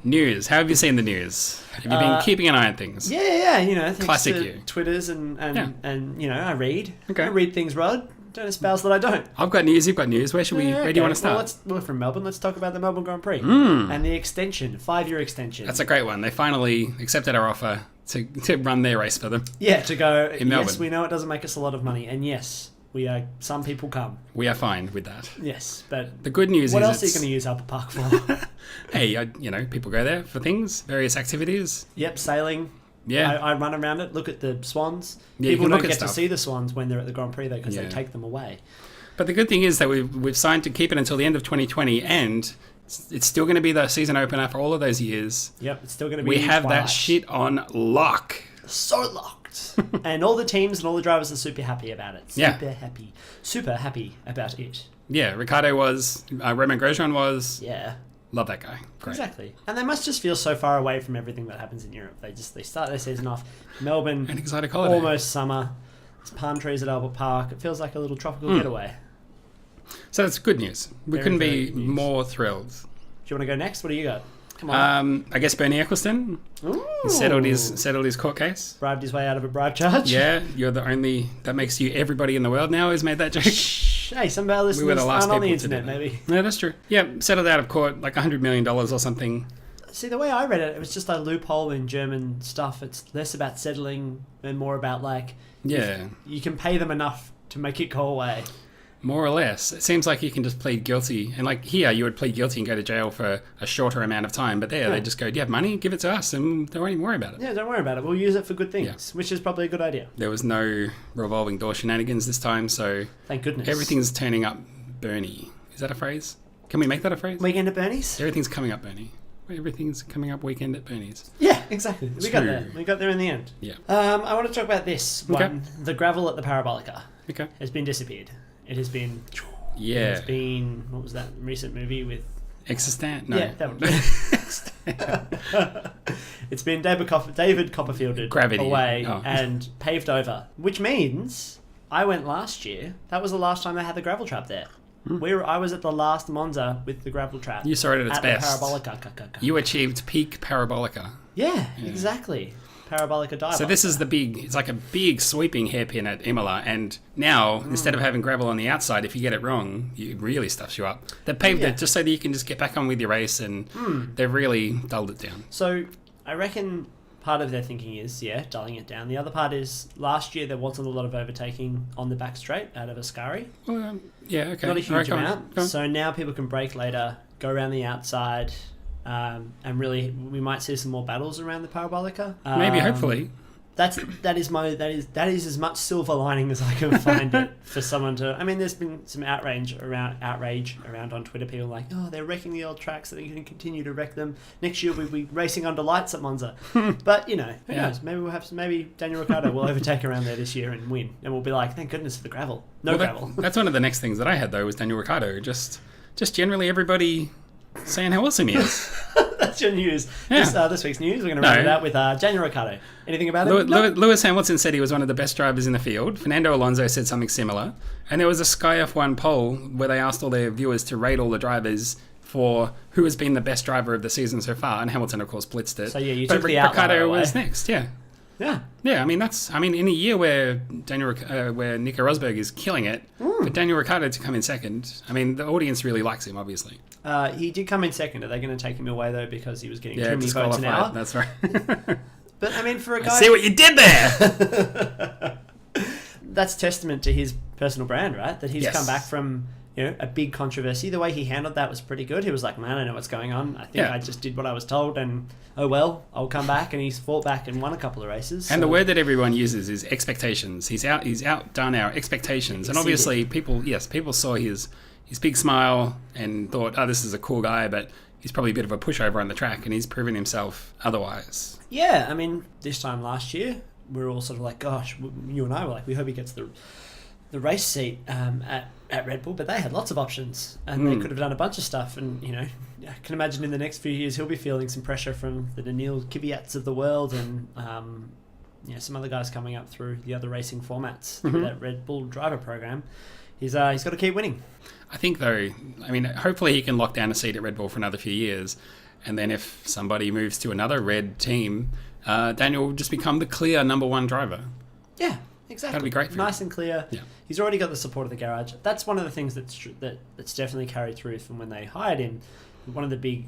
News. How have you seen the news? Have you been keeping an eye on things? Yeah. Thanks Classic to you. Twitters and I read. Okay. I read things, Rod. Don't espouse that I don't. I've got news. You've got news. Where do you want to start? Well, we're from Melbourne. Let's talk about the Melbourne Grand Prix and the extension, 5-year extension. That's a great one. They finally accepted our offer to run their race for them. Yeah, to go. In Melbourne. Yes, we know it doesn't make us a lot of money, and yes, we are. Some people come. We are fine with that. Yes, but The good news what is else are you going to use Upper Park for? hey, people go there for things, various activities. Yep, sailing. Yeah. I run around it, look at the swans. Yeah, you People can don't look at get stuff. to see the swans when they're at the Grand Prix, though, because Yeah. they take them away. But the good thing is that we've signed to keep it until the end of 2020, and it's still going to be the season opener for all of those years. Yep, it's still going to be We have Twilight. that shit on lock. So locked. And all the teams and all the drivers are super happy about it. Yeah. Super happy about it. Yeah, Ricciardo was, Roman Grosjean was. Yeah. Love that guy. Great. Exactly. And they must just feel so far away from everything that happens in Europe. They start their season off Melbourne, An exotic holiday. almost summer. There's palm trees at Albert Park. It feels like a little tropical getaway. So that's good news. We Very, couldn't very be good news. more thrilled. Do you want to go next? What do you got? Come on. I guess Bernie Ecclestone Ooh. settled his court case. Bribed his way out of a bribe charge. Yeah, you're the only... That makes you everybody in the world now who's made that joke. Hey, some of our listeners were the last aren't on the people to do internet, that. maybe. No, that's true. Yeah, settled out of court, like $100 million or something. See, the way I read it, it was just a loophole in German stuff. It's less about settling and more about, like, Yeah, you can pay them enough to make it go away. more or less. It seems like you can just plead guilty. And like here, you would plead guilty and go to jail for a shorter amount of time. But there, they just go, do you have money? Give it to us. And they won't even worry about it. Yeah, don't worry about it. We'll use it for good things, which is probably a good idea. There was no revolving door shenanigans this time. So Thank goodness. everything's turning up Bernie. Is that a phrase? Can we make that a phrase? Weekend at Bernie's? Everything's coming up Bernie. Everything's coming up weekend at Bernie's. Yeah, exactly. We got True. there. We got there in the end. Yeah. I want to talk about this Okay. one. The gravel at the Parabolica Okay. has been disappeared. It has been... Yeah. It has been... What was that recent movie with... Existant? No. Yeah, that one. It's been David Copperfielded Gravity. away Oh. and paved over, which means I went last year. That was the last time they had the gravel trap there. I was at the last Monza with the gravel trap. You saw it at its best. The Parabolica. You achieved peak Parabolica. Yeah, exactly. Parabolica dive. So this is it's like a big sweeping hairpin at Imola, and now instead of having gravel on the outside, if you get it wrong, it really stuffs you up. They paved it just so that you can just get back on with your race, and they've really dulled it down. So I reckon part of their thinking is, dulling it down. The other part is last year there wasn't a lot of overtaking on the back straight out of Ascari. Well, yeah, okay. Not a huge All right, go on, amount. go on. So now people can brake later, go around the outside, and really we might see some more battles around the Parabolica. Maybe, hopefully. That is as much silver lining as I can find it for someone to. I mean, there's been some outrage around on Twitter. People like, oh, they're wrecking the old tracks, so they can continue to wreck them. Next year we'll be racing under lights at Monza. But who knows? Maybe Daniel Ricciardo will overtake around there this year and win, and we'll be like, thank goodness for the gravel. Gravel. That's one of the next things that I had though was Daniel Ricciardo. Just generally everybody saying how awesome he is. That's your news. Yeah. This week's news. We're going to round it out with Daniel Ricciardo. Anything about him? Lewis Hamilton said he was one of the best drivers in the field. Fernando Alonso said something similar. And there was a Sky F1 poll where they asked all their viewers to rate all the drivers for who has been the best driver of the season so far. And Hamilton, of course, blitzed it. So, you but took the outlier Ricciardo away. was next, yeah. Yeah. Yeah, I mean, in a year where where Nico Rosberg is killing it, for Daniel Ricciardo to come in second, I mean, the audience really likes him, obviously. He did come in second. Are they going to take him away, though, because he was getting too many votes an disqualified. hour? That's right. But, I mean, for a I guy... see what you did there! That's testament to his personal brand, right? That he's Yes. come back from... a big controversy. The way he handled that was pretty good. He was like, man, I don't know what's going on. I think I just did what I was told, and oh well, I'll come back. And he's fought back and won a couple of races. And the word that everyone uses is expectations. He's outdone our expectations. And obviously people saw his big smile and thought, oh, this is a cool guy, but he's probably a bit of a pushover on the track, and he's proven himself otherwise. Yeah, I mean, this time last year, we were all sort of like, gosh, you and I were like, we hope he gets the race seat at Red Bull, but they had lots of options, and they could have done a bunch of stuff. And I can imagine in the next few years he'll be feeling some pressure from the Daniil Kvyats of the world, and some other guys coming up through the other racing formats through that Red Bull driver program. He's got to keep winning. I think though, I mean, hopefully he can lock down a seat at Red Bull for another few years. And then if somebody moves to another red team, Daniel will just become the clear number one driver. Yeah, exactly. That'd be great for nice and clear. Yeah. He's already got the support of the garage. That's one of the things that's definitely carried through from when they hired him. One of the big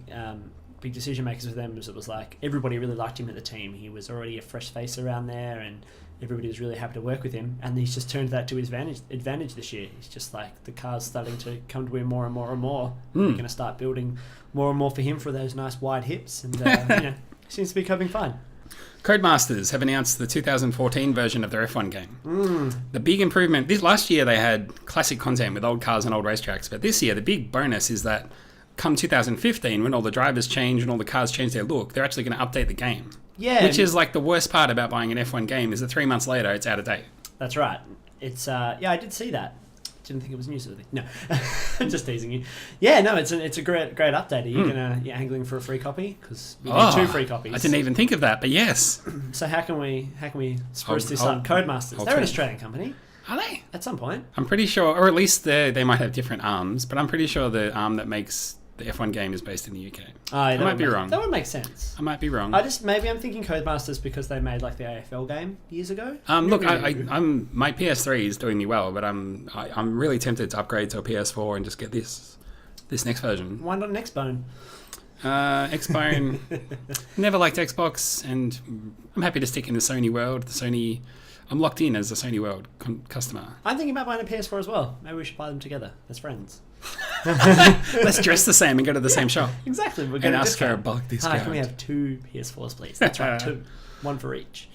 decision makers with them was it was like everybody really liked him at the team. He was already a fresh face around there, and everybody was really happy to work with him. And he's just turned that to his advantage this year. He's just like the car's starting to come to him more and more and more. We're going to start building more and more for him for those nice wide hips, and seems to be coping fine. Codemasters have announced the 2014 version of their F1 game. The big improvement, last year they had classic content with old cars and old racetracks, but this year the big bonus is that come 2015, when all the drivers change and all the cars change their look, they're actually going to update the game. Yeah. Which is like the worst part about buying an F1 game is that 3 months later it's out of date. That's right. It's I did see that. Didn't think it was newsworthy. No, I'm just teasing you. Yeah, no, it's a great update. Are you angling for a free copy? Because we need 2 free copies. I didn't even think of that, but yes. So how can we spruce this up? Codemasters. They're an Australian company. Are they? At some point. I'm pretty sure, or at least they might have different arms, but I'm pretty sure the arm that makes the F1 game is based in the UK. I might be wrong. That would make sense. I might be wrong. Maybe I'm thinking Codemasters because they made like the AFL game years ago. Look, my PS3 is doing me well, but I'm really tempted to upgrade to a PS4 and just get this next version. Why not an Xbone? Xbone. Never liked Xbox, and I'm happy to stick in the Sony world. I'm locked in as a Sony world customer. I'm thinking about buying a PS4 as well. Maybe we should buy them together as friends. Let's dress the same and go to the same shop. Exactly. And ask for a bulk discount. Hi, can we have 2 PS4s, please? That's right, 2. 1 for each.